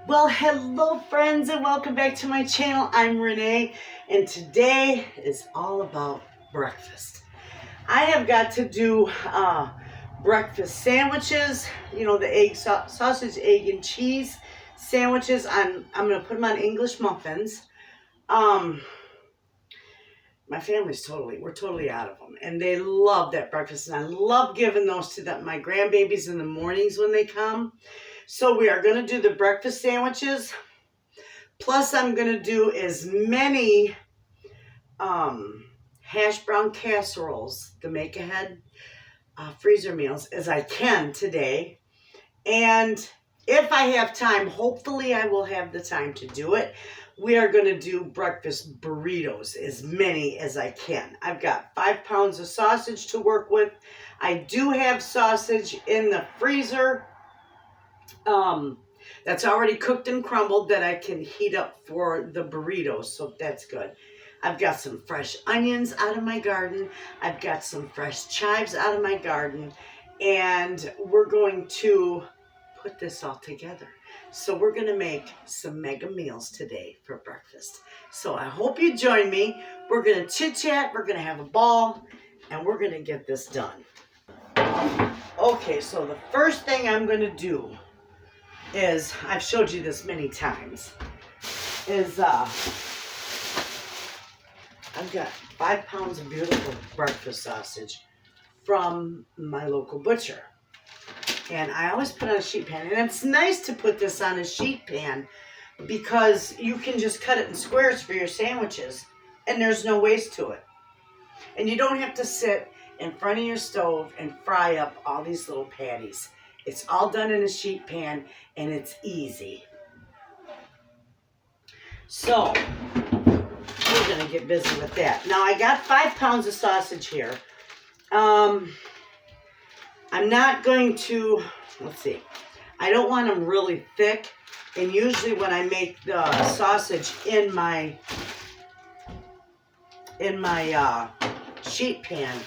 Well, hello friends and welcome back to my channel. I'm Renee and today is all about breakfast. I have got to do breakfast sandwiches, you know, the sausage, egg, and cheese sandwiches. I'm going to put them on English muffins. My family's we're totally out of them. And they love that breakfast. And I love giving those to my grandbabies in the mornings when they come. So we are going to do the breakfast sandwiches. Plus I'm going to do as many Hashbrown casseroles, the make-ahead freezer meals, as I can today. And if I have time, hopefully I will have the time to do it. We are going to do breakfast burritos, as many as I can. I've got 5 pounds of sausage to work with. I do have sausage in the freezer that's already cooked and crumbled that I can heat up for the burritos, so that's good. I've got some fresh onions out of my garden. I've got some fresh chives out of my garden, and we're going to put this all together. So we're going to make some mega meals today for breakfast. So I hope you join me. We're going to chit-chat, we're going to have a ball, and we're going to get this done. Okay, so the first thing I'm going to do is, I've showed you this many times, is I've got 5 pounds of beautiful breakfast sausage from my local butcher. And I always put on a sheet pan. And it's nice to put this on a sheet pan because you can just cut it in squares for your sandwiches and there's no waste to it. And you don't have to sit in front of your stove and fry up all these little patties. It's all done in a sheet pan and it's easy. So we're going to get busy with that. Now I got 5 pounds of sausage here. I'm not going to, let's see, I don't want them really thick, and usually when I make the sausage in my sheet pan,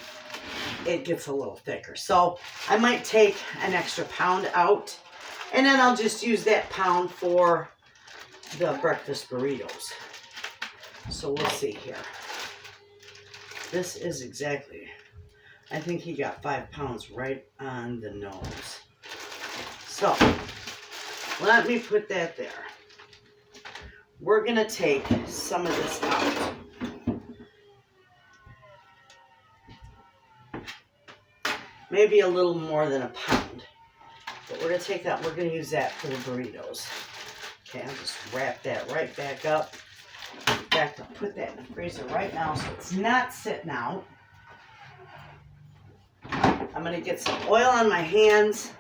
it gets a little thicker. So I might take an extra pound out, and then I'll just use that pound for the breakfast burritos. So we'll see here. This is exactly, I think he got 5 pounds right on the nose. So, let me put that there. We're going to take some of this out. Maybe a little more than a pound. But we're going to take that, we're going to use that for the burritos. Okay, I'll just wrap that right back up. In fact, I'll put that in the freezer right now so it's not sitting out. I'm going to get some oil on my hands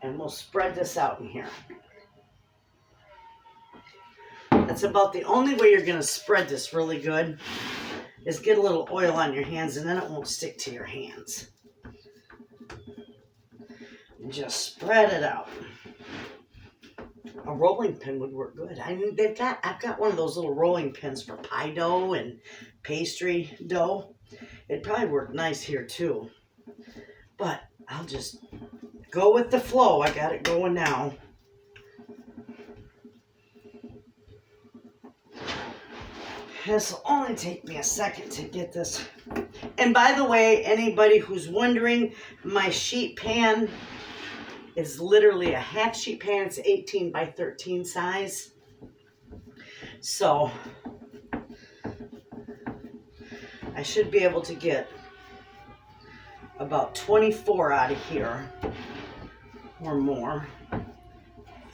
and we'll spread this out in here. That's about the only way you're going to spread this really good is get a little oil on your hands and then it won't stick to your hands. And just spread it out. A rolling pin would work good. I've got one of those little rolling pins for pie dough and pastry dough. It'd probably work nice here too. But I'll just go with the flow. I got it going now. This will only take me a second to get this. And by the way, anybody who's wondering, my sheet pan is literally a half sheet pan. It's 18 by 13 size. So I should be able to get about 24 out of here or more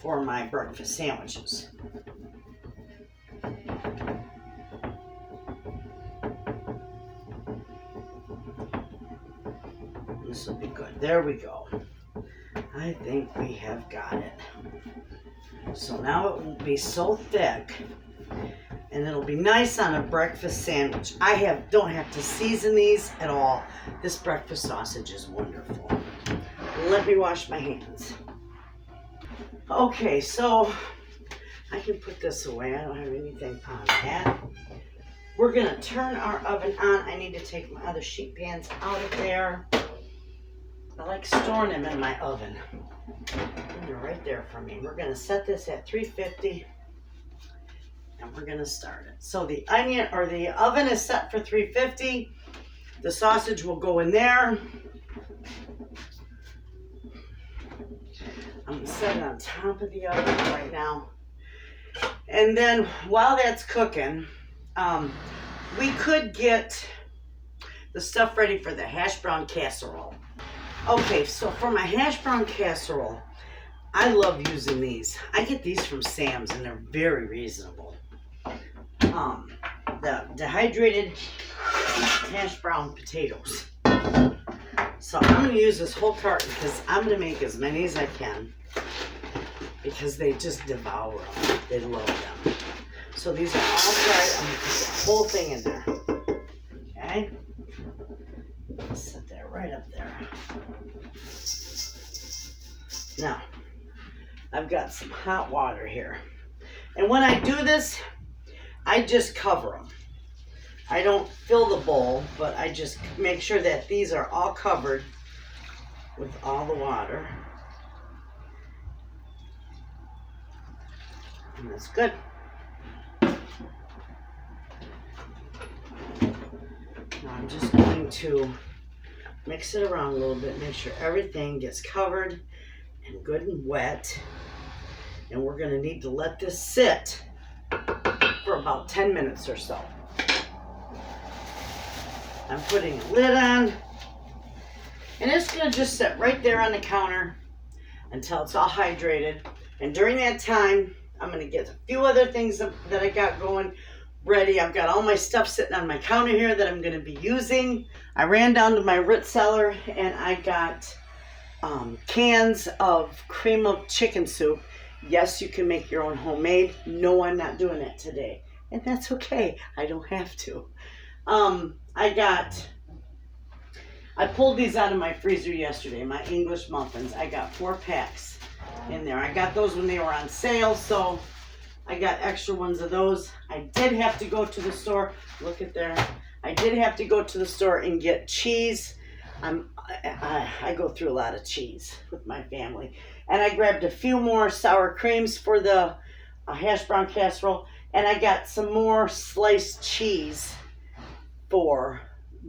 for my breakfast sandwiches. This will be good. There we go. I think we have got it. So now it won't be so thick. And it'll be nice on a breakfast sandwich. I don't have to season these at all. This breakfast sausage is wonderful. Let me wash my hands. Okay, so I can put this away. I don't have anything on that. We're going to turn our oven on. I need to take my other sheet pans out of there. I like storing them in my oven. And they're right there for me. We're gonna set this at 350 and we're gonna start it. So the onion or the oven is set for 350. The sausage will go in there. I'm gonna set it on top of the oven right now. And then while that's cooking, we could get the stuff ready for the Hashbrown Casserole. Okay, so for my Hashbrown Casserole, I love using these. I get these from Sam's and they're very reasonable. The dehydrated hash brown potatoes. So I'm going to use this whole carton because I'm going to make as many as I can because they just devour them. They love them. So these are all fried. I'm going to put the whole thing in there. Okay? Set that right up there. Now, I've got some hot water here. And when I do this, I just cover them. I don't fill the bowl, but I just make sure that these are all covered with all the water. And that's good. Now I'm just going to mix it around a little bit, make sure everything gets covered and good and wet. And we're going to need to let this sit for about 10 minutes or so. I'm putting a lid on, and it's going to just sit right there on the counter until it's all hydrated. And during that time, I'm going to get a few other things that I got going ready. I've got all my stuff sitting on my counter here that I'm going to be using. I ran down to my root cellar and I got cans of cream of chicken soup. Yes, you can make your own homemade. No, I'm not doing that today. And that's okay. I don't have to. I pulled these out of my freezer yesterday, my English Muffins. I got 4 packs in there. I got those when they were on sale, so I got extra ones of those. I did have to go to the store. Look at there. I did have to go to the store and get cheese. I go through a lot of cheese with my family. And I grabbed a few more sour creams for the Hashbrown Casserole. And I got some more sliced cheese for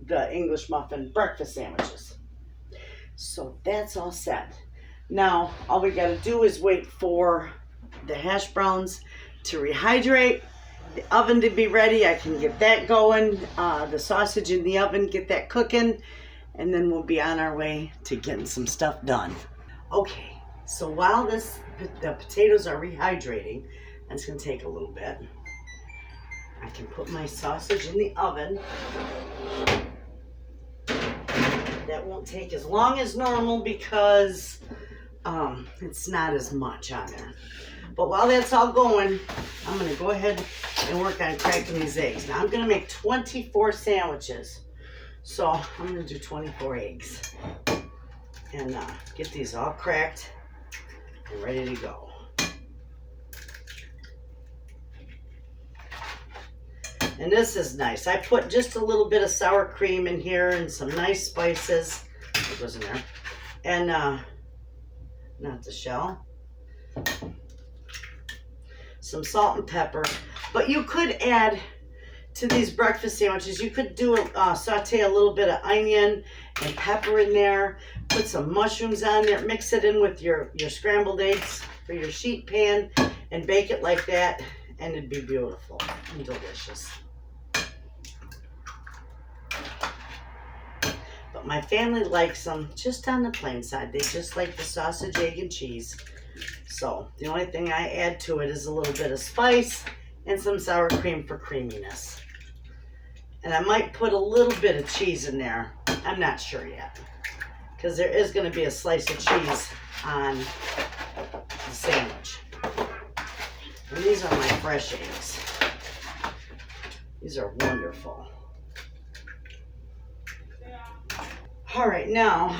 the English muffin breakfast sandwiches. So that's all set. Now, all we got to do is wait for the hash browns to rehydrate, the oven to be ready. I can get that going, the sausage in the oven, get that cooking, and then we'll be on our way to getting some stuff done. Okay, so while the potatoes are rehydrating, and it's going to take a little bit, I can put my sausage in the oven. That won't take as long as normal because it's not as much on there. But while that's all going, I'm going to go ahead and work on cracking these eggs. Now I'm going to make 24 sandwiches. So I'm going to do 24 eggs. And get these all cracked and ready to go. And this is nice. I put just a little bit of sour cream in here and some nice spices. It was in there. And not the shell. Some salt and pepper. But you could add to these breakfast sandwiches, you could do saute a little bit of onion and pepper in there. Put some mushrooms on there. Mix it in with your scrambled eggs for your sheet pan and bake it like that. And it'd be beautiful and delicious. But my family likes them just on the plain side. They just like the sausage, egg, and cheese. So the only thing I add to it is a little bit of spice and some sour cream for creaminess. And I might put a little bit of cheese in there. I'm not sure yet. Because there is going to be a slice of cheese on the sandwich. And these are my fresh eggs. These are wonderful. All right, now,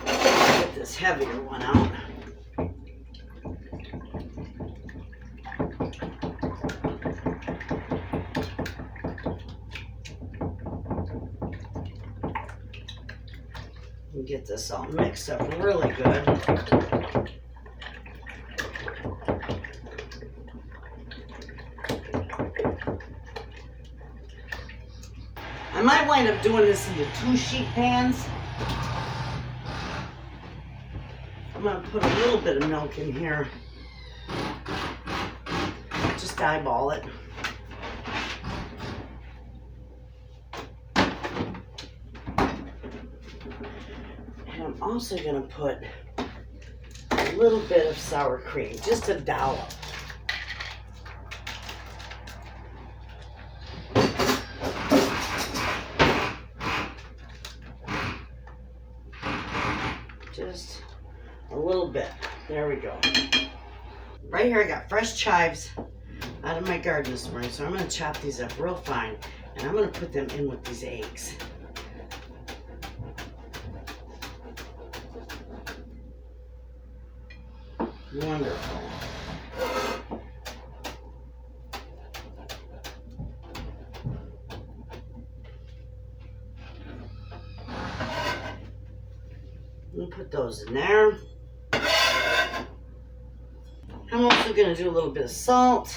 get this heavier one out. And get this this all mix up really good. I might wind up doing this into 2-sheet pans. I'm going to put a little bit of milk in here. Just eyeball it. And I'm also going to put a little bit of sour cream, just a dollop. Just a little bit. There we go. Right here I got fresh chives out of my garden this morning, so I'm going to chop these up real fine, and I'm going to put them in with these eggs. Wonderful. Put those in there. I'm also going to do a little bit of salt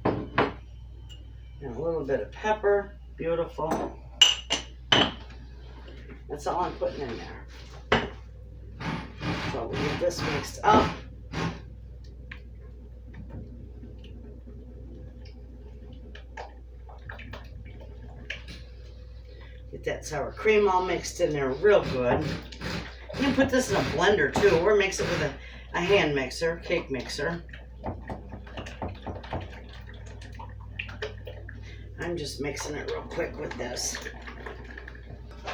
and a little bit of pepper. Beautiful. That's all I'm putting in there. So we'll get this mixed up. Get that sour cream all mixed in there real good. You can put this in a blender too, or mix it with a hand mixer, cake mixer. I'm just mixing it real quick with this.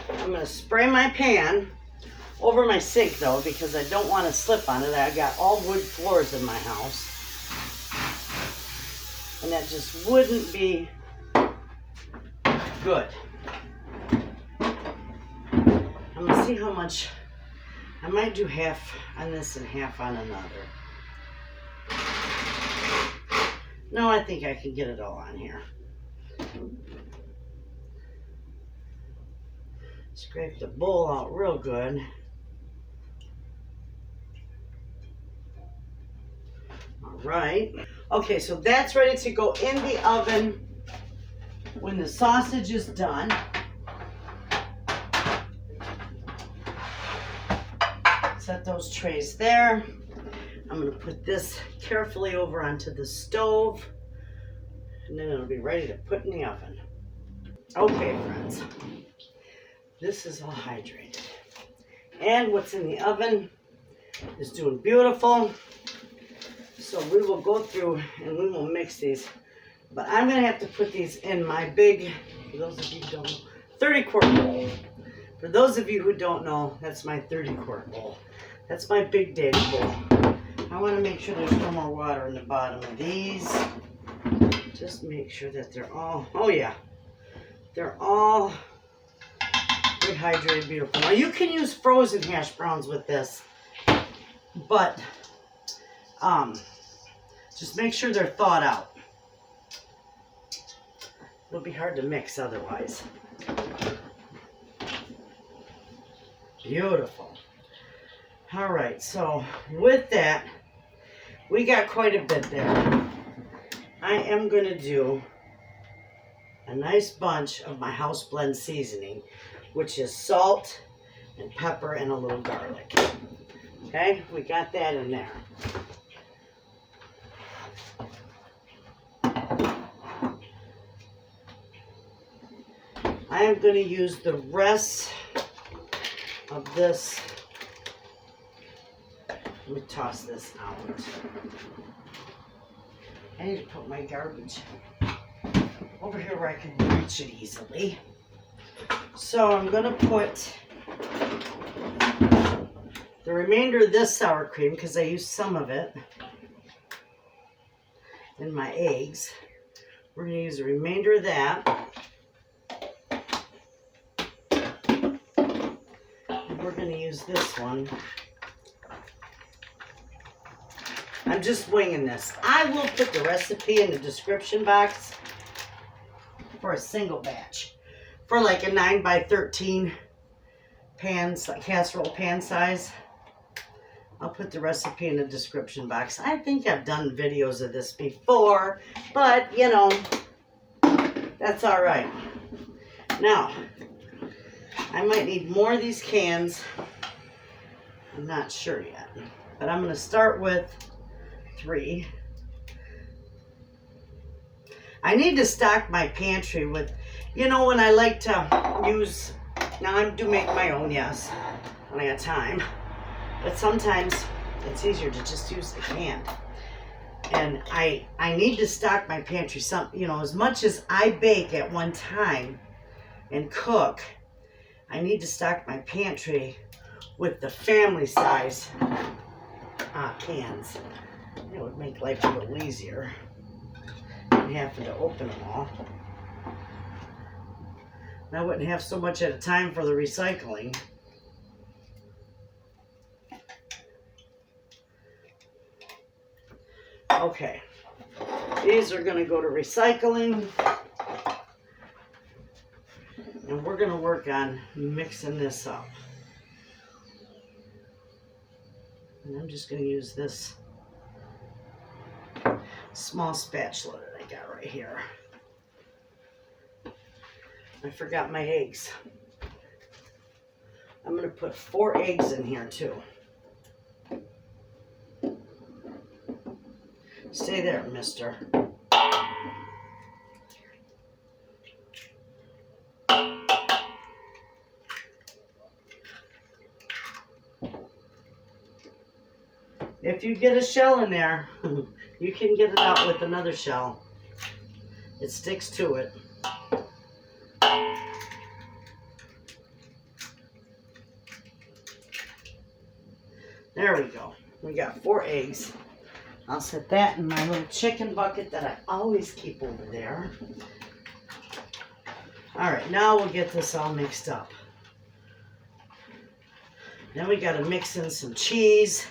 I'm going to spray my pan over my sink though, because I don't want to slip on it. I've got all wood floors in my house, and that just wouldn't be good. I'm going to see how much. I might do half on this and half on another. No, I think I can get it all on here. Scrape the bowl out real good. All right. Okay, so that's ready to go in the oven when the sausage is done. Set those trays there. I'm going to put this carefully over onto the stove, and then it'll be ready to put in the oven. Okay, friends, this is all hydrated. And what's in the oven is doing beautiful. So we will go through and we will mix these. But I'm going to have to put these in my big, for those of you who don't know, 30-quart bowl. For those of you who don't know, that's my 30-quart bowl. That's my big daddy bowl. I want to make sure there's no more water in the bottom of these. Just make sure that they're all, oh yeah, they're all rehydrated, beautiful. Now you can use frozen hash browns with this, but just make sure they're thawed out. It'll be hard to mix otherwise. Beautiful. All right, so with that, we got quite a bit there. I am going to do a nice bunch of my house blend seasoning, which is salt and pepper and a little garlic. Okay, we got that in there. I am going to use the rest of this. Let me toss this out. I need to put my garbage over here where I can reach it easily. So I'm going to put the remainder of this sour cream, because I used some of it in my eggs. We're going to use the remainder of that. And we're going to use this one. I'm just winging this. I will put the recipe in the description box for a single batch. for like a 9x13 pans, casserole pan size. I'll put the recipe in the description box. I think I've done videos of this before, but you know, that's all right. Now, I might need more of these cans. I'm not sure yet, but I'm going to start with 3. I need to stock my pantry with, you know, when I like to use, now I do make my own, yes, when I got time, but sometimes it's easier to just use the can. And I need to stock my pantry. Some, you know, as much as I bake at one time and cook, I need to stock my pantry with the family size cans. It would make life a little easier than having to open them all. And I wouldn't have so much at a time for the recycling. Okay, these are going to go to recycling, and we're going to work on mixing this up. And I'm just going to use this small spatula that I got right here. I forgot my eggs. I'm going to put 4 eggs in here too. Stay there, mister. If you get a shell in there, you can get it out with another shell. It sticks to it. There we go. We got 4 eggs. I'll set that in my little chicken bucket that I always keep over there. All right, now we'll get this all mixed up. Then we got to mix in some cheese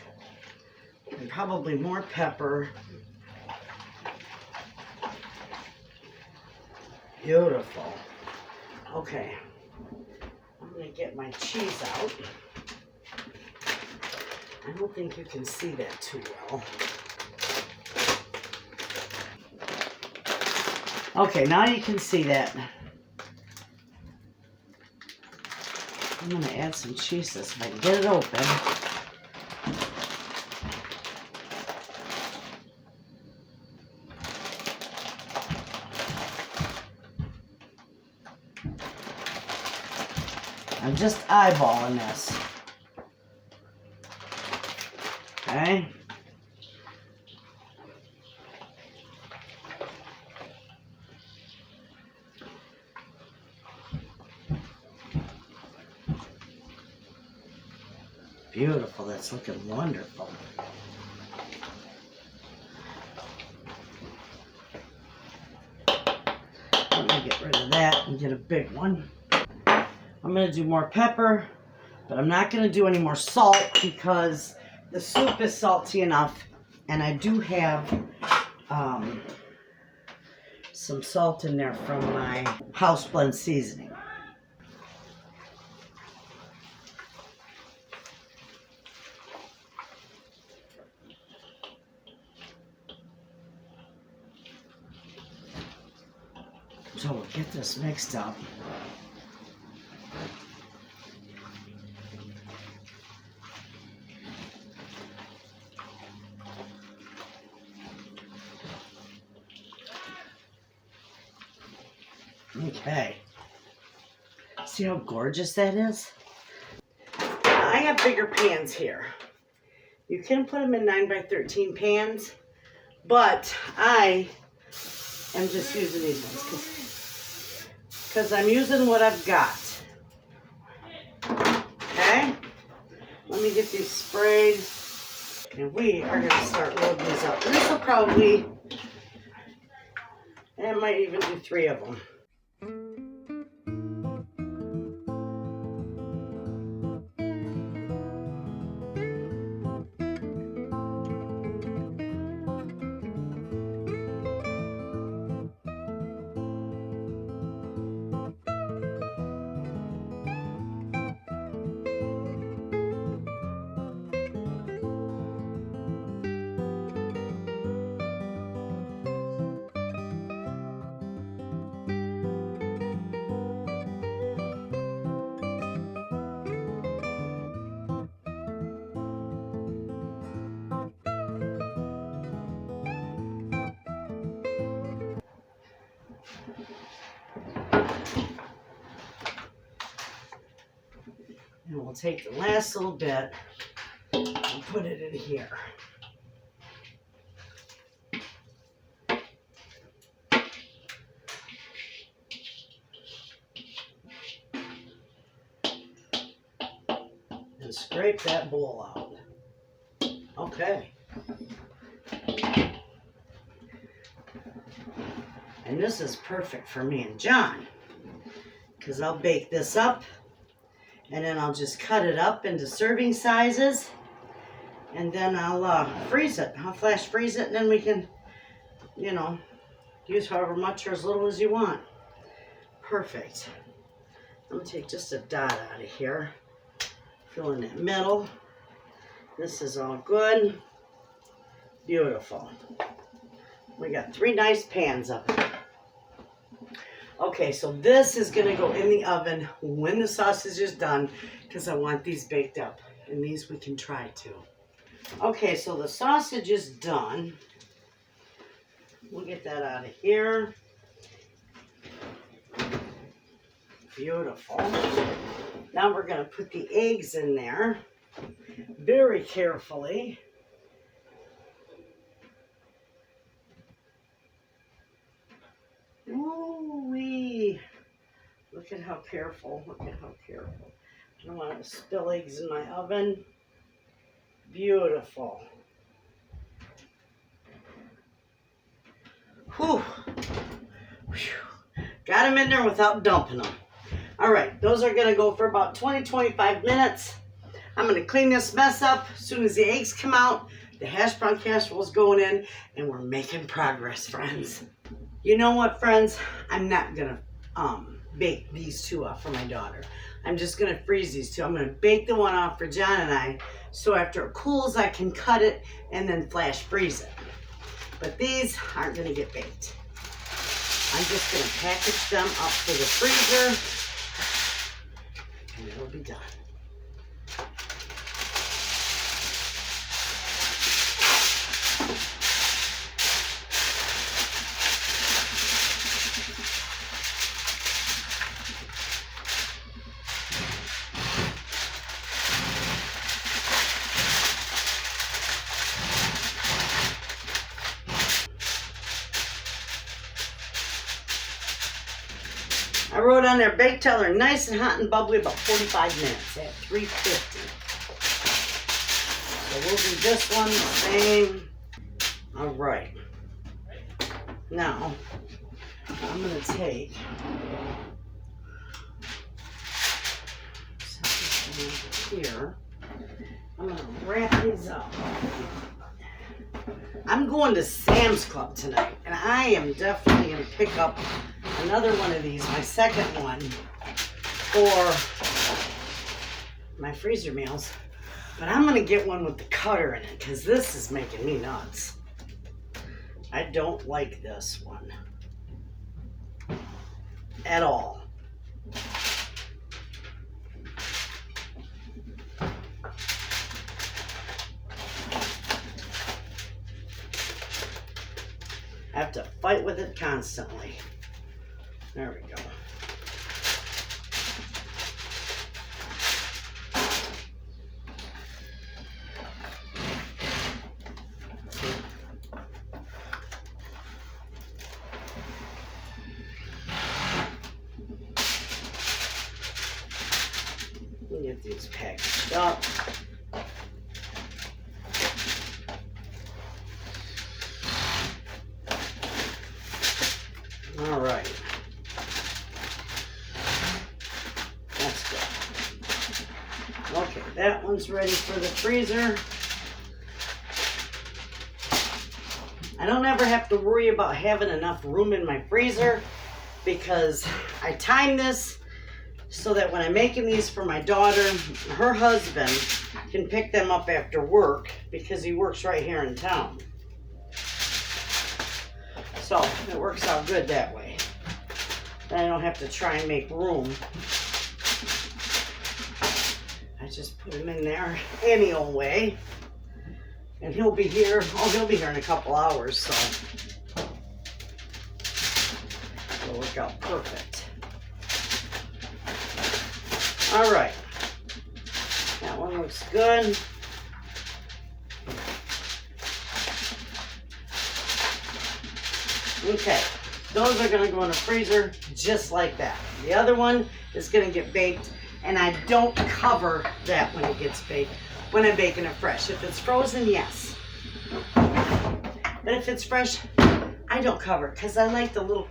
and probably more pepper. Beautiful. Okay, I'm going to get my cheese out. I don't think you can see that too well. Okay, now you can see that. I'm going to add some cheese if I can get it open. I'm just eyeballing this. Okay. Beautiful, that's looking wonderful. Let me get rid of that and get a big one. I'm going to do more pepper, but I'm not going to do any more salt because the soup is salty enough, and I do have some salt in there from my house blend seasoning. So we'll get this mixed up. Okay. See how gorgeous that is? I have bigger pans here. You can put them in 9x13 pans, but I am just using these ones because I'm using what I've got. Okay? Let me get these sprayed. And we are going to start loading these up. And this will probably, I might even do 3 of them. And we'll take the last little bit and put it in here. And scrape that bowl out. Okay. And this is perfect for me and John, because I'll bake this up and then I'll just cut it up into serving sizes, and then I'll freeze it. I'll flash freeze it, and then we can, you know, use however much or as little as you want. Perfect. I'm going to take just a dot out of here. Fill in that middle. This is all good. Beautiful. We got 3 nice pans up. Okay, so this is going to go in the oven when the sausage is done, because I want these baked up. And these we can try too. Okay, so the sausage is done. We'll get that out of here. Beautiful. Now we're going to put the eggs in there very carefully. Ooh-wee. Look at how careful. Look at how careful. I don't want to spill eggs in my oven. Beautiful. Whew. Whew. Got them in there without dumping them. All right, those are going to go for about 20-25 minutes. I'm going to clean this mess up. As soon as the eggs come out, the Hashbrown Casserole is going in, and we're making progress, friends. You know what, friends? I'm not going to bake these 2 up for my daughter. I'm just going to freeze these 2. I'm going to bake the one off for John and I, so after it cools, I can cut it and then flash freeze it. But these aren't going to get baked. I'm just going to package them up for the freezer, and it'll be done. I wrote on there, bake till they're nice and hot and bubbly, about 45 minutes at 350. So we'll do this one the same. All right. Now, I'm going to take something here. I'm going to wrap these up. I'm going to Sam's Club tonight, and I am definitely going to pick up another one of these, my second one, for my freezer meals. But I'm going to get one with the cutter in it, because this is making me nuts. I don't like this one at all. I have to fight with it constantly. There we go. We'll get these packaged up. All right. That's good. Okay, that one's ready for the freezer. I don't ever have to worry about having enough room in my freezer, because I time this so that when I'm making these for my daughter, her husband can pick them up after work, because he works right here in town. So it works out good that way. Then I don't have to try and make room. I just put him in there any old way. And he'll be here, he'll be here in a couple hours, so it'll work out perfect. All right. That one looks good. Okay, those are going to go in the freezer just like that. The other one is going to get baked, and I don't cover that when it gets baked, when I'm baking it fresh. If it's frozen, yes. But if it's fresh, I don't cover it because I like the little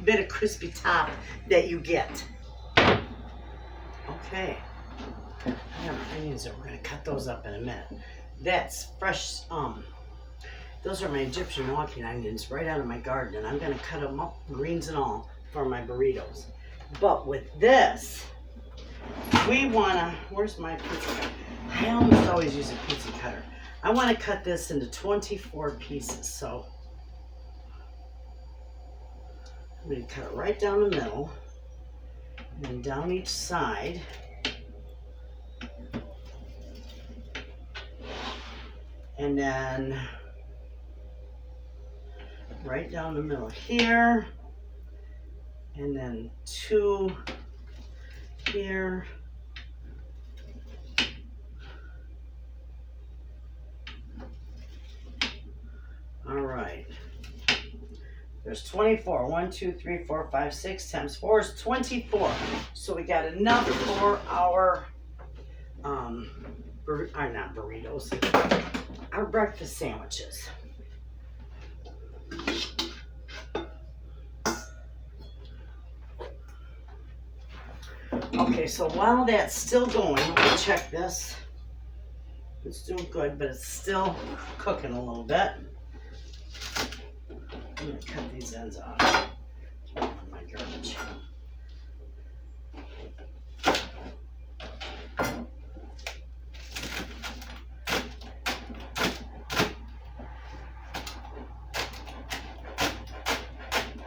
bit of crispy top that you get. Okay. I have onions that we're going to cut those up in a minute. That's fresh, those are my Egyptian walking onions right out of my garden, and I'm going to cut them up, greens and all, for my burritos. But with this, we want to, where's my pizza cutter? I almost always use a pizza cutter. I want to cut this into 24 pieces, so I'm going to cut it right down the middle, and then down each side. And then right down the middle here, and then 2 here, all right, there's 24, 1, 2, 3, 4, 5, 6 times 4 is 24, so we got enough for our, not burritos, our breakfast sandwiches. Okay, so while that's still going, let me check this. It's doing good, but it's still cooking a little bit. I'm going to cut these ends off. My garbage.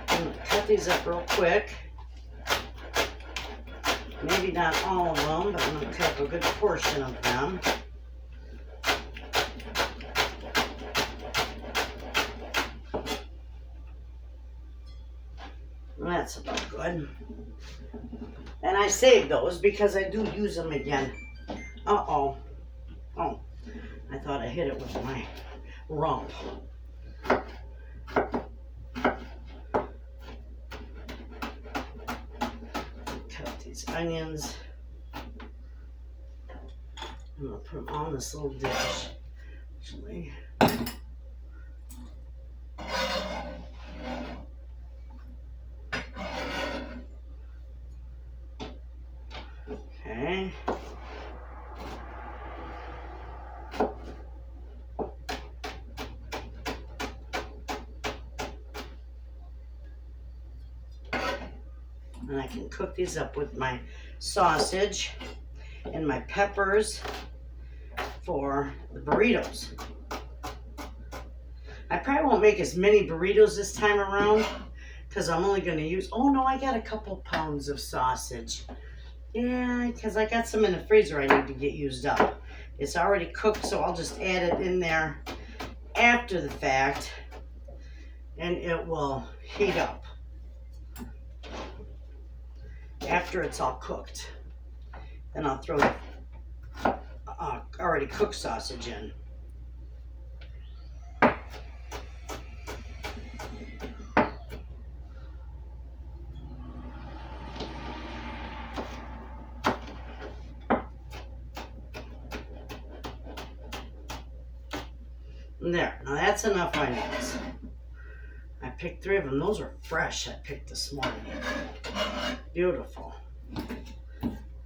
I'm going to cut these up real quick. Maybe not all of them, but I'm going to cut up a good portion of them. That's about good. And I saved those because I do use them again. Uh-oh. Oh, I thought I hit it with my rump. Onions. I'm going to put them on this little dish. Actually. Okay. And I can cook these up with my sausage and my peppers for the burritos. I probably won't make as many burritos this time around because I'm only going to use, oh no, I got a couple pounds of sausage. Yeah, because I got some in the freezer I need to get used up. It's already cooked, so I'll just add it in there after the fact and it will heat up after it's all cooked. Then I'll throw the already cooked sausage in. And there, now that's enough onions. I picked 3 of them. Those are fresh I picked this morning. Beautiful.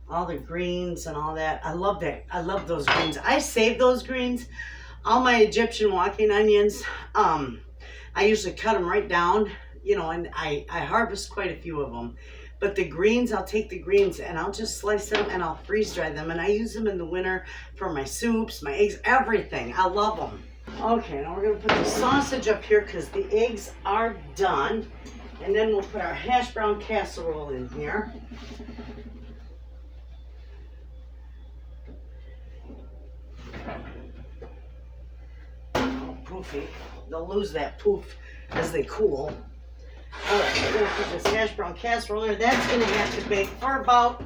All the greens and all that. I love that. I love those greens. I save those greens. All my Egyptian walking onions, I usually cut them right down, you know, and I harvest quite a few of them. But the greens, I'll take the greens and I'll just slice them and I'll freeze dry them. And I use them in the winter for my soups, my eggs, everything. I love them. Okay, now we're going to put the sausage up here because the eggs are done. And then we'll put our Hashbrown Casserole in here. Oh, poofy. They'll lose that poof as they cool. Alright, we're going to put this Hashbrown Casserole in there. That's going to have to bake for about,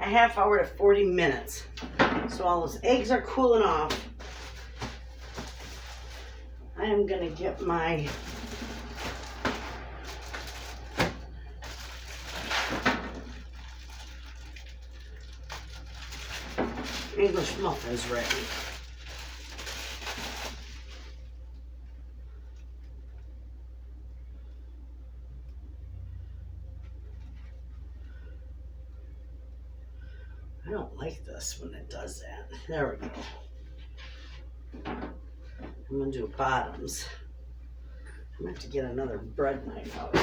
a half hour to 40 minutes. So all those eggs are cooling off. I am going to get my English muffins ready. I don't like this when it does that. There we go. I'm going to do bottoms. I'm going to have to get another bread knife out.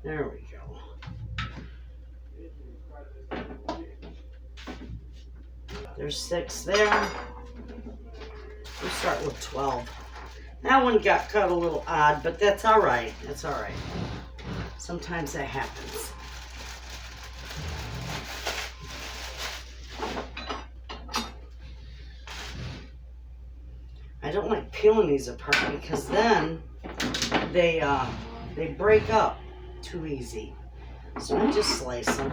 There we go. There's 6 there. We'll start with 12. That one got cut a little odd, but that's all right. That's all right. Sometimes that happens. I don't like peeling these apart because then they break up too easy. So I just slice them.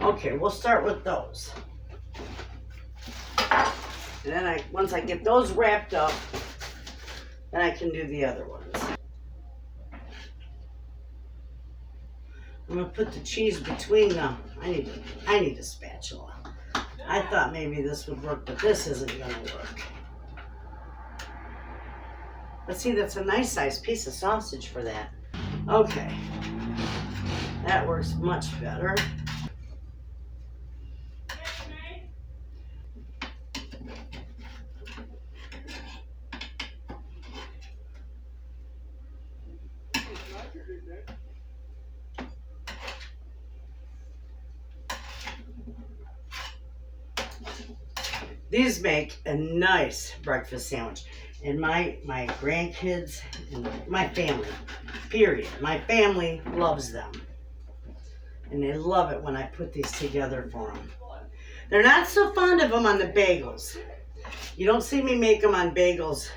Okay, we'll start with those. And then once I get those wrapped up, then I can do the other ones. I'm gonna put the cheese between them. I need a spatula. I thought maybe this would work, but this isn't gonna work. But see, that's a nice sized piece of sausage for that. Okay, that works much better. These make a nice breakfast sandwich. And my grandkids and my family, period. My family loves them. And they love it when I put these together for them. They're not so fond of them on the bagels. You don't see me make them on bagels.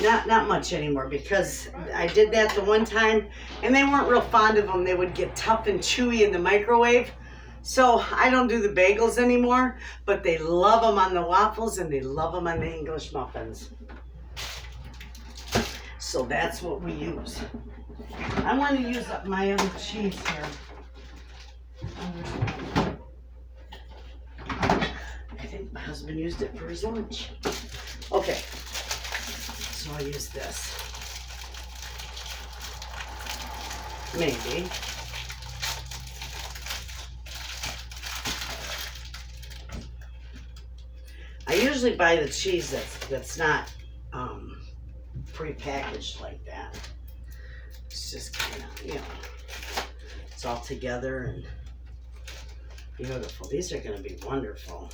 Not much anymore, because I did that the one time and they weren't real fond of them. They would get tough and chewy in the microwave. So I don't do the bagels anymore, but they love them on the waffles and they love them on the English muffins. So that's what we use. I want to use up my other cheese here. I think my husband used it for his lunch. Okay, so I'll use this. Maybe. I usually buy the cheese that's not pre-packaged like that. It's just kind of, you know, it's all together and beautiful. These are going to be wonderful.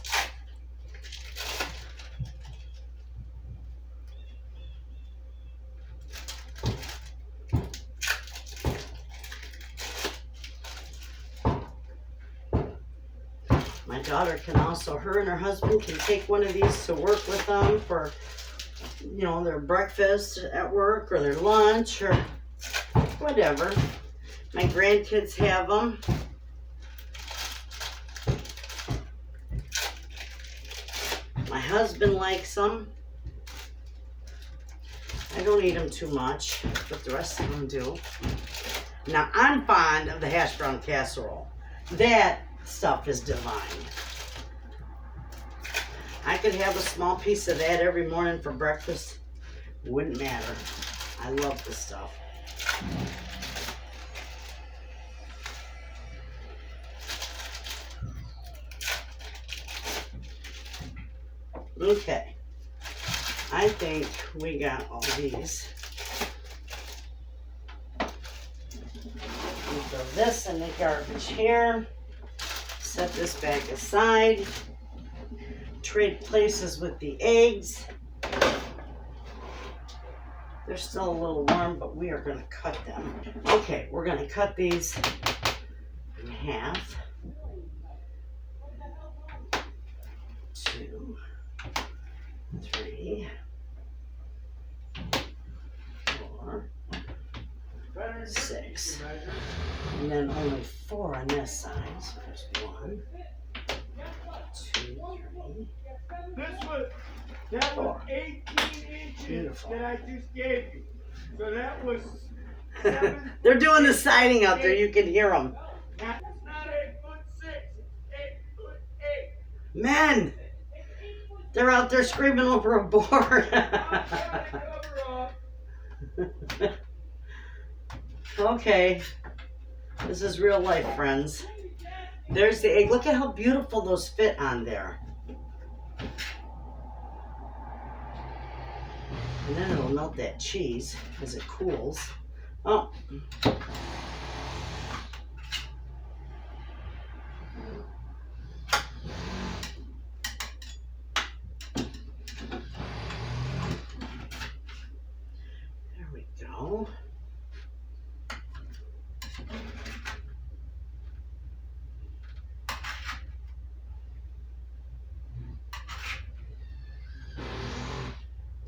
My daughter can also, her and her husband can take one of these to work with them for, you know, their breakfast at work or their lunch or whatever. My grandkids have them. My husband likes them. I don't eat them too much, but the rest of them do. Now, I'm fond of the Hashbrown Casserole. That stuff is divine. I could have a small piece of that every morning for breakfast. Wouldn't matter. I love this stuff. Okay. I think we got all these. We throw this in the garbage here. Set this back aside. Trade places with the eggs. They're still a little warm, but we are going to cut them. Okay, we're going to cut these in half. 2, 3, 4, 6. And then only 4 on this side. So there's 1, 2, 3. That was 18 inches. Beautiful. That I just gave you. So that was They're doing the siding out there. You can hear them. It's not 8'6", it's 8'8". Men, they're out there screaming over a board. Okay, this is real life, friends. There's the egg. Look at how beautiful those fit on there. And then it'll melt that cheese as it cools. Oh. There we go.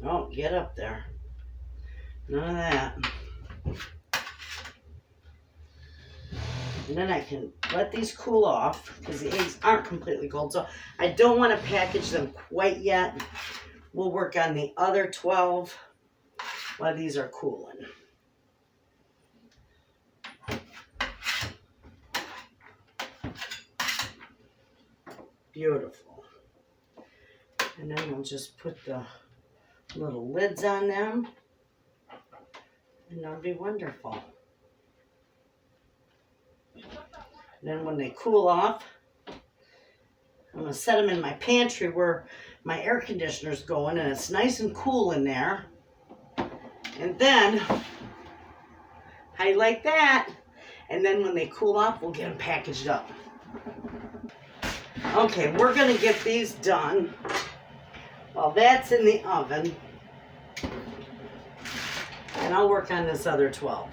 Oh, get up there. None of that. And then I can let these cool off because the eggs aren't completely cold. So I don't want to package them quite yet. We'll work on the other 12 while these are cooling. Beautiful. And then we'll just put the little lids on them. And that'll be wonderful. Then when they cool off, I'm going to set them in my pantry where my air conditioner's going and it's nice and cool in there. And then, how you like that? And then when they cool off, we'll get them packaged up. Okay, we're going to get these done while that's in the oven. And I'll work on this other 12.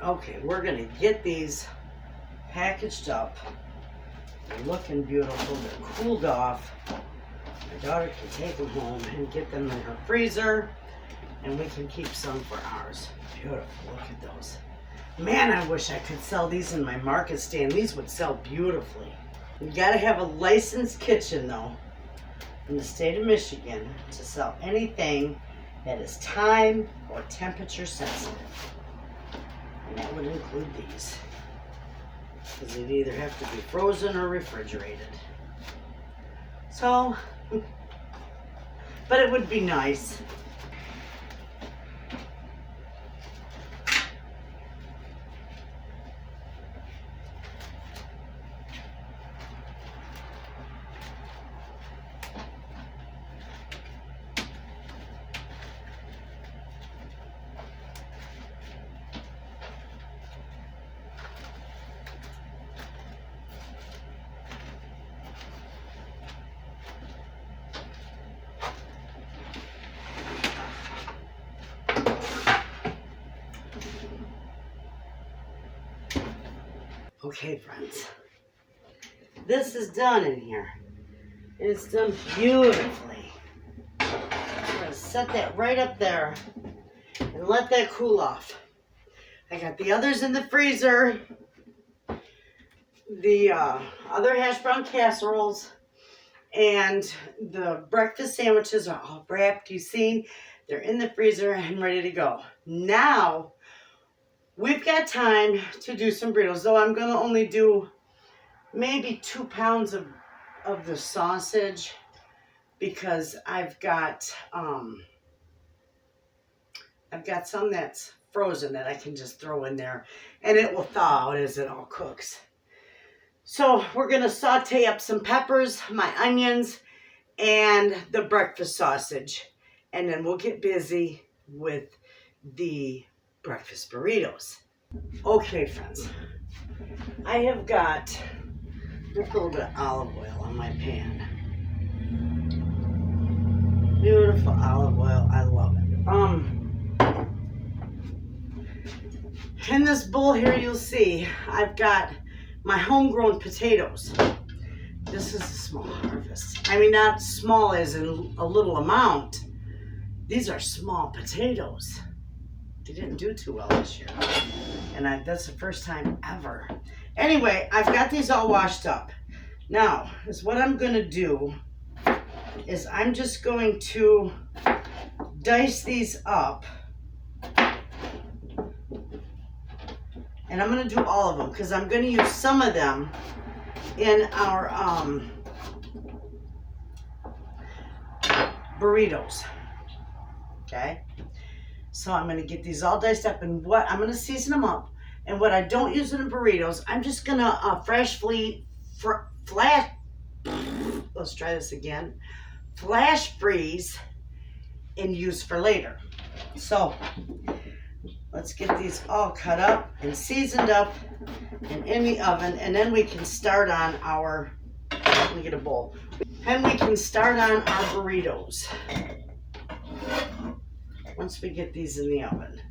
Okay, we're going to get these packaged up. They're looking beautiful. They're cooled off. My daughter can take them home and get them in her freezer. And we can keep some for ours. Beautiful. Look at those. Man, I wish I could sell these in my market stand. These would sell beautifully. You got to have a licensed kitchen, though, in the state of Michigan to sell anything that is time or temperature sensitive. And that would include these. Because they'd either have to be frozen or refrigerated. So, but it would be nice. Okay, friends. This is done in here. It's done beautifully. I'm going to set that right up there and let that cool off. I got the others in the freezer. The other Hashbrown casseroles and the breakfast sandwiches are all wrapped. You've seen, they're in the freezer and ready to go. Now, we've got time to do some burritos, though I'm going to only do maybe 2 pounds of the sausage because I've got some that's frozen that I can just throw in there and it will thaw out as it all cooks. So we're going to saute up some peppers, my onions, and the breakfast sausage. And then we'll get busy with the breakfast burritos. Okay, friends. I have got a little bit of olive oil on my pan. Beautiful olive oil. I love it. In this bowl here, you'll see I've got my homegrown potatoes. This is a small harvest. I mean, not small as in a little amount. These are small potatoes. They didn't do too well this year. And that's the first time ever. Anyway, I've got these all washed up. Now, what I'm going to do is I'm just going to dice these up. And I'm going to do all of them because I'm going to use some of them in our burritos. Okay? So I'm going to get these all diced up and I'm going to season them up. And what I don't use in the burritos, I'm just going to let's try this again. Flash freeze and use for later. So let's get these all cut up and seasoned up and in the oven, and then we can start on our, let me get a bowl, and we can start on our burritos once we get these in the oven.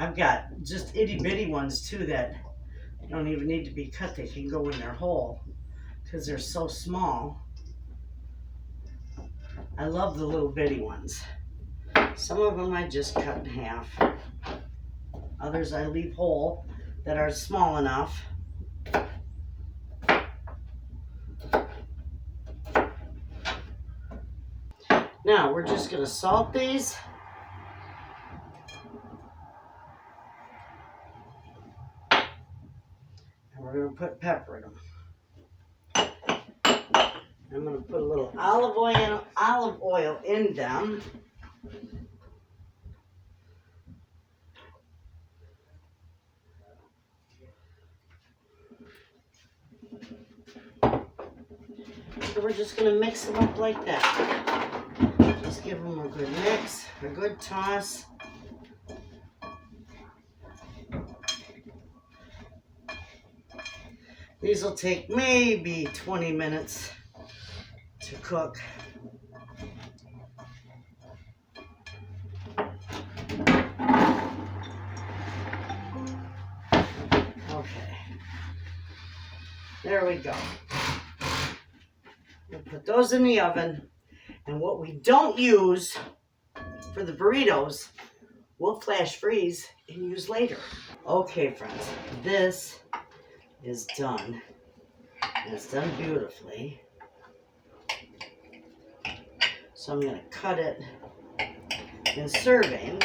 I've got just itty bitty ones too that don't even need to be cut. They can go in their hole because they're so small. I love the little bitty ones. Some of them I just cut in half. Others I leave whole that are small enough. Now we're just going to salt these. We're going to put pepper in them. I'm going to put a little olive oil in them. So we're just going to mix them up like that. Just give them a good mix, a good toss. These will take maybe 20 minutes to cook. Okay. There we go. We'll put those in the oven. And what we don't use for the burritos, we'll flash freeze and use later. Okay, friends. This is done. And it's done beautifully. So I'm going to cut it in servings.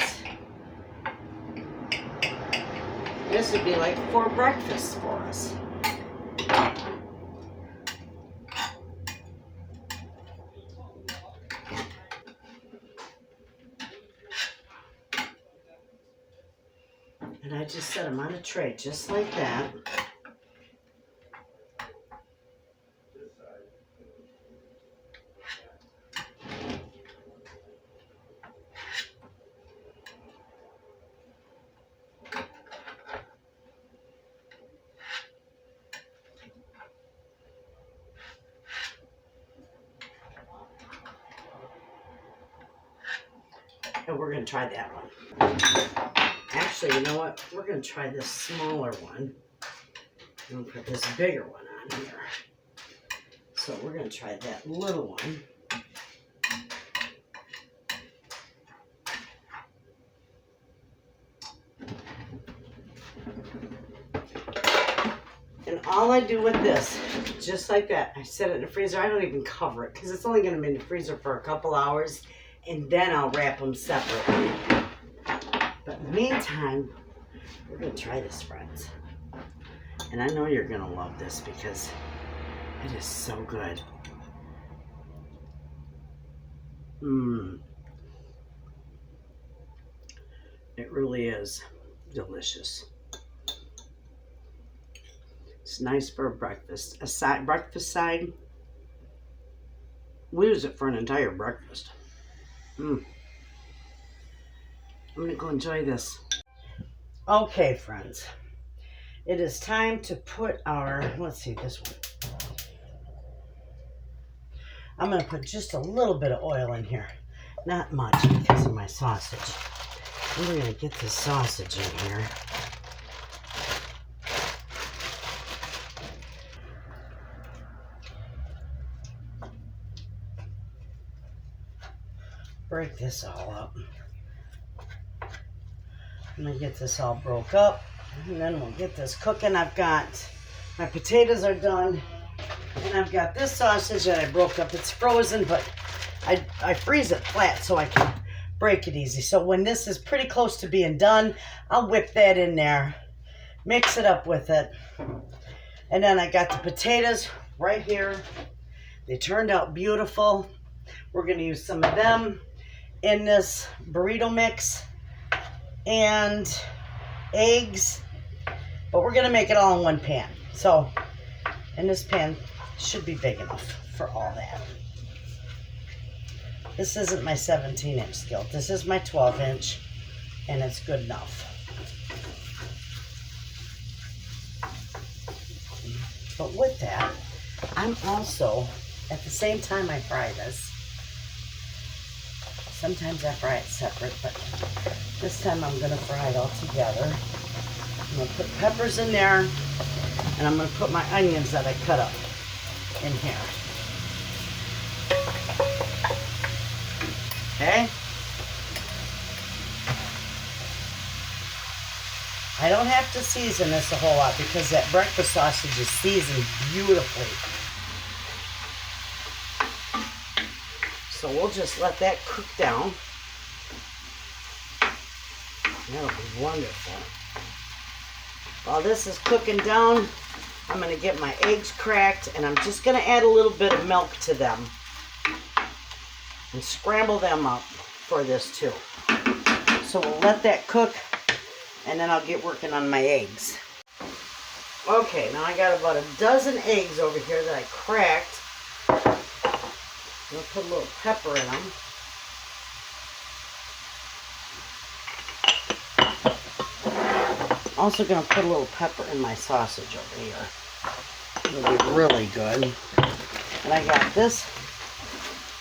This would be like 4 breakfasts for us. And I just set them on a tray just like that. but we're going to try that one. Actually, you know what? We're going to try this smaller one. I'm going to put this bigger one on here. So we're going to try that little one. And all I do with this, just like that, I set it in the freezer. I don't even cover it because it's only going to be in the freezer for a couple hours. And then I'll wrap them separately. But in the meantime, we're going to try this, friends. And I know you're going to love this because it is so good. It really is delicious. It's nice for a breakfast. Breakfast side. We use it for an entire breakfast. I'm going to go enjoy this. Okay, friends. It is time to put our, let's see, this one. I'm going to put just a little bit of oil in here. Not much because of my sausage. We're going to get this sausage in here. Break this all up. I'm going to get this all broke up. And then we'll get this cooking. I've got, my potatoes are done. And I've got this sausage that I broke up. It's frozen, but I freeze it flat so I can break it easy. So when this is pretty close to being done, I'll whip that in there, mix it up with it. And then I got the potatoes right here. They turned out beautiful. We're going to use some of them in this burrito mix and eggs. But we're going to make it all in one pan. So, and this pan should be big enough for all that. This isn't my 17-inch skillet. This is my 12-inch, and it's good enough. But with that, I'm also, at the same time I fry this, sometimes I fry it separate, but this time I'm going to fry it all together. I'm going to put peppers in there, and I'm going to put my onions that I cut up in here. Okay? I don't have to season this a whole lot because that breakfast sausage is seasoned beautifully. So we'll just let that cook down. That'll be wonderful. While this is cooking down, I'm going to get my eggs cracked, and I'm just going to add a little bit of milk to them and scramble them up for this too. So we'll let that cook, and then I'll get working on my eggs. Okay, now I got about a dozen eggs over here that I cracked. I'm going to put a little pepper in them. Also going to put a little pepper in my sausage over here. It'll be really good. And I got this.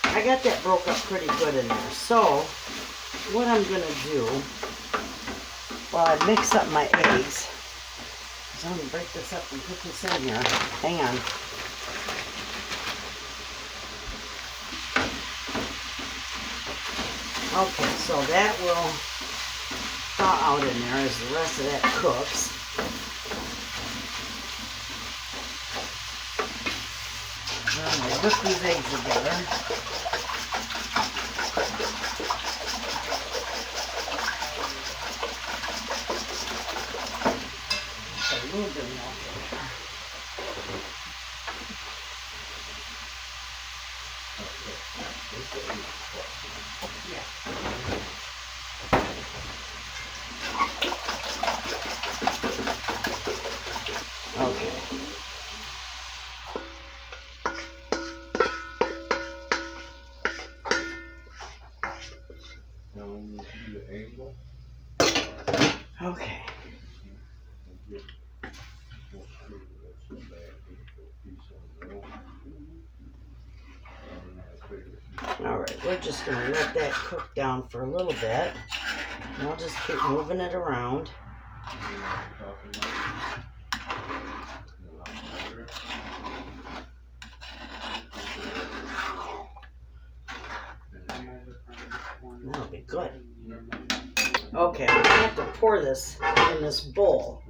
I got that broke up pretty good in there. So, what I'm going to do, while I mix up my eggs, is I'm going to break this up and put this in here. Hang on. Okay, so that will thaw out in there as the rest of that cooks. Then we'll whip these eggs together. A little bit more in there. Okay. just going to let that cook down for a little bit. And I'll just keep moving it around. That'll be good. Okay, I'm going to have to pour this in this bowl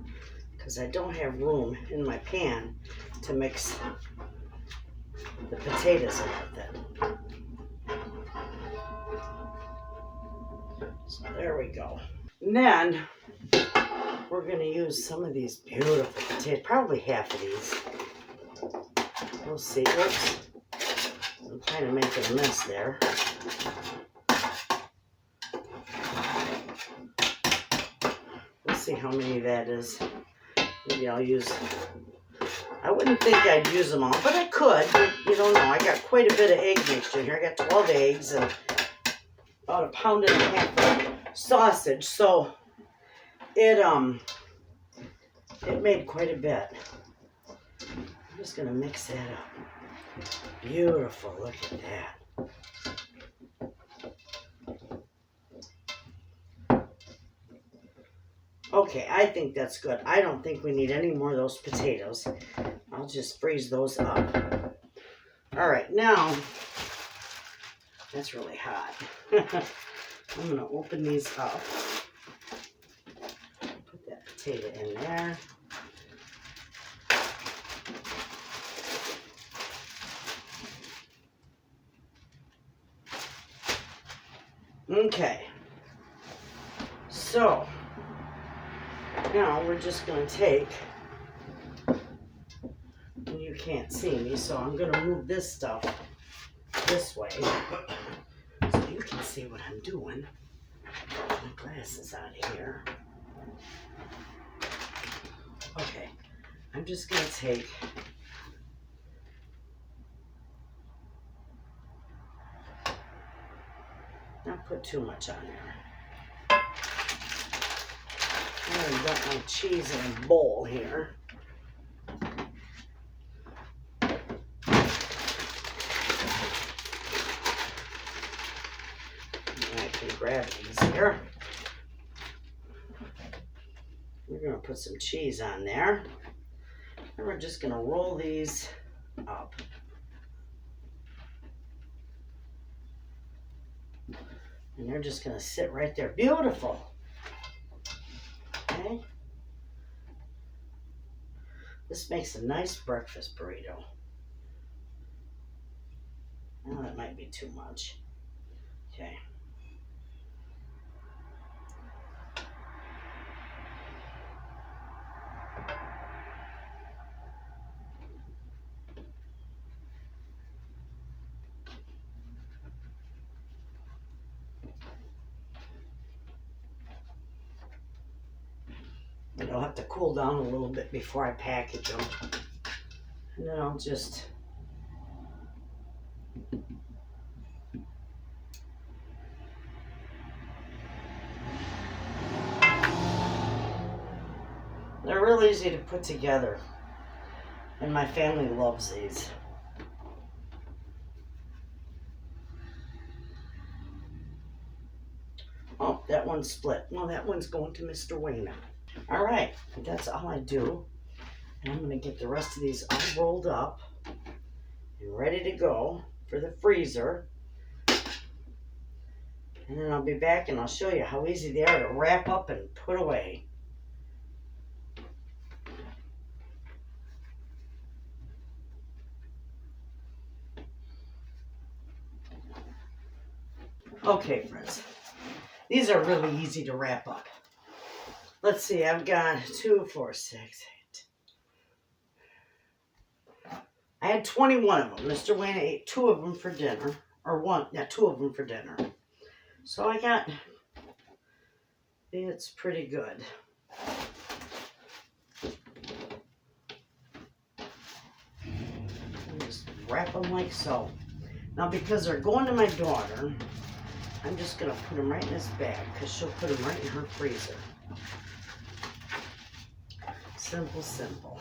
because I don't have room in my pan to mix the potatoes in with it. So there we go. And then we're going to use some of these beautiful potatoes, probably half of these. We'll see. Oops. I'm kind of making a mess there. We'll see how many that is. Maybe I'll use, I wouldn't think I'd use them all, but I could. But you don't know. I got quite a bit of egg mixture here. I got 12 eggs and about 1.5 pounds of sausage. So it made quite a bit. I'm just going to mix that up. Beautiful. Look at that. Okay, I think that's good. I don't think we need any more of those potatoes. I'll just freeze those up. All right, now, that's really hot. I'm going to open these up. Put that potato in there. Okay. So, now we're just going to take, and you can't see me, so I'm going to move this stuff this way so you can see what I'm doing. My glasses out of here. Okay, I'm just going to take not put too much on there. I got my cheese in a bowl here. I can grab these here. We're going to put some cheese on there. And we're just going to roll these up. And they're just going to sit right there. Beautiful. Okay. This makes a nice breakfast burrito. Oh, that might be too much. Okay. It'll have to cool down a little bit before I package them. And then I'll just they're real easy to put together. And my family loves these. Oh, that one's split. No, that one's going to Mr. Wayna. All right, that's all I do. And I'm going to get the rest of these all rolled up and ready to go for the freezer. And then I'll be back and I'll show you how easy they are to wrap up and put away. Okay, friends. These are really easy to wrap up. Let's see, I've got 2, 4, 6, 8. I had 21 of them. Mr. Wayne ate 2 of them for dinner. Or 2 of them for dinner. So I got, it's pretty good. Just wrap them like so. Now because they're going to my daughter, I'm just going to put them right in this bag because she'll put them right in her freezer. Simple, simple.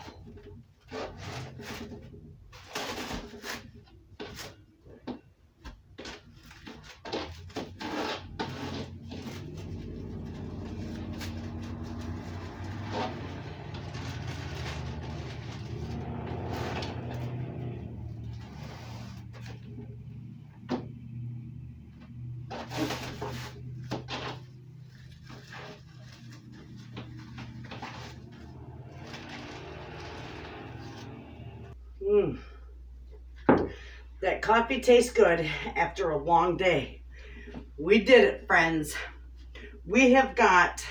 Mmm. That coffee tastes good after a long day. We did it, friends. We have got,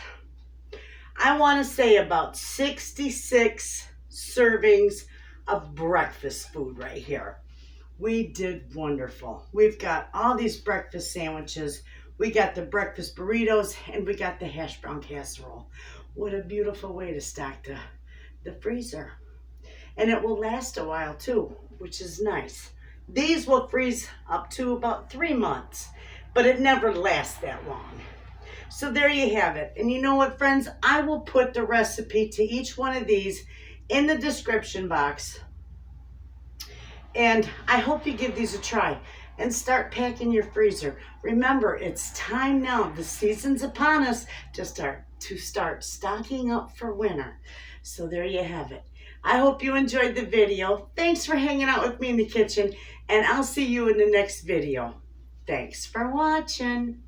I want to say, about 66 servings of breakfast food right here. We did wonderful. We've got all these breakfast sandwiches. We got the breakfast burritos, and we got the Hashbrown Casserole. What a beautiful way to stock the freezer. And it will last a while too, which is nice. These will freeze up to about 3 months, but it never lasts that long. So there you have it. And you know what, friends? I will put the recipe to each one of these in the description box. And I hope you give these a try and start packing your freezer. Remember, it's time now. The season's upon us to start stocking up for winter. So there you have it. I hope you enjoyed the video. Thanks for hanging out with me in the kitchen, and I'll see you in the next video. Thanks for watching.